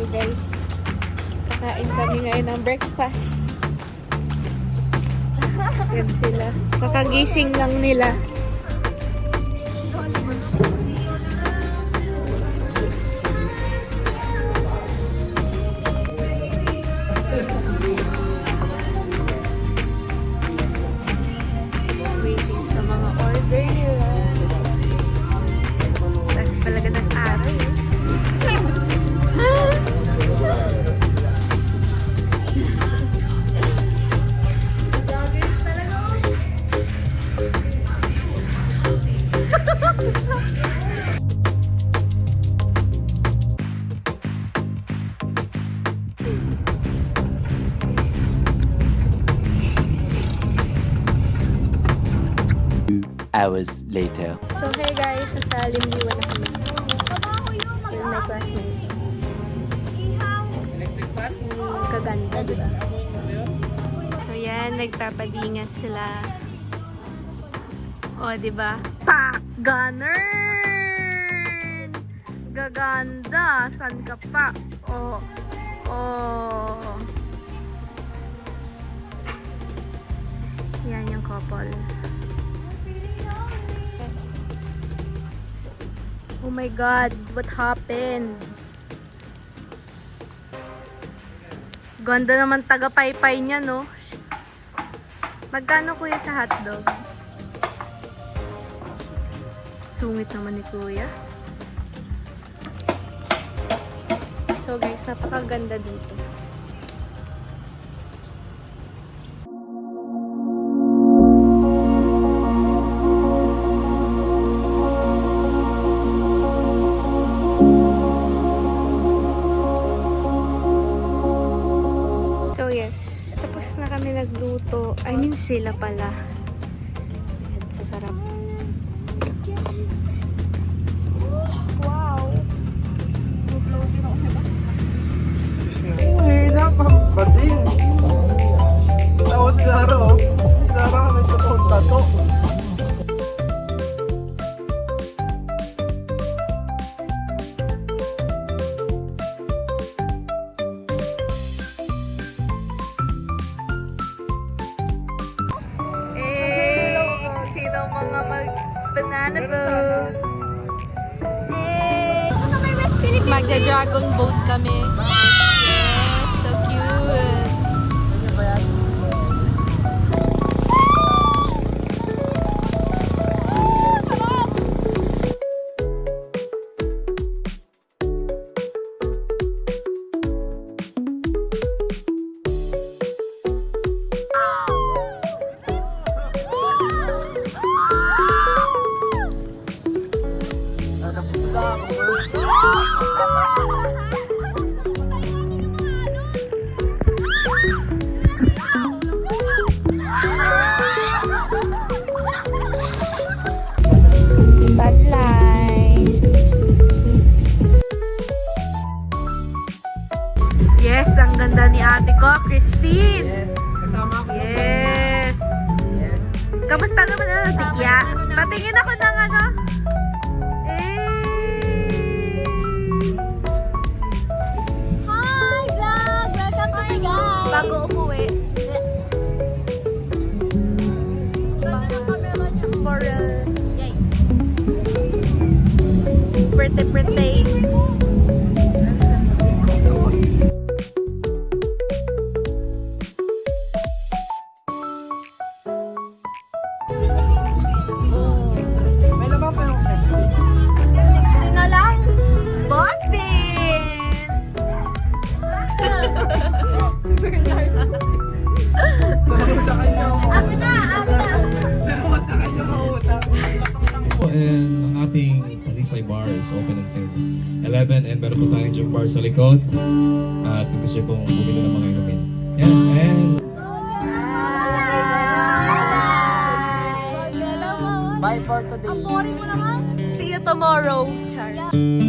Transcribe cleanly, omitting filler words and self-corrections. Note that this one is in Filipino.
guys. Kakain kami ngayon ng breakfast. Yan sila. Kakagising lang nila. Waiting sa mga order nila. Tapos talaga ng araw eh. Hours later. So hey guys, sa Limliwan na kami. Yung my classmate. Kaganda, diba? So yan, nagpapadingas sila. O, diba? Pak! Ganern! Gaganda! San ka pa? O. Yan yung couple. Oh my God, what happened? Ganda naman taga-paypay niya, no? Magkano kuya sa hotdog? Sungit naman ni kuya. So guys, napakaganda dito. Yes, tapos na kami nagluto. I mean, sila pala. Ayan, sasarap. Wow! Mag-floating ako na ba? Uy, napakabating! Tawad si Zara, oh. Si Zara kami sa posta to. Mga banana boat. Hey! Magja-dragon boat kami. Yes! So cute! Yes, ang ganda ni ate ko, Christine. Yes, kasama ako. Yes. Yes. Kamusta naman ang tikya? Patingin ako ng ano. Hi vlog! Welcome to my guys! Bago umuwi. Ganda ng camera niya. For real. Yay! Pretty. May laman pa yung Pepsi. 60 na lang. Boss Beans! Dalawa sa kanya ang Ako na! Dalawa sa kanya ang utang. And ang ating Talisay bar is open until 11 and meron po tayong gym bar sa likod at kung gusto pong bumili ng mga inumin. Yan, and Bye for today. Boring mo naman. See you tomorrow. Char.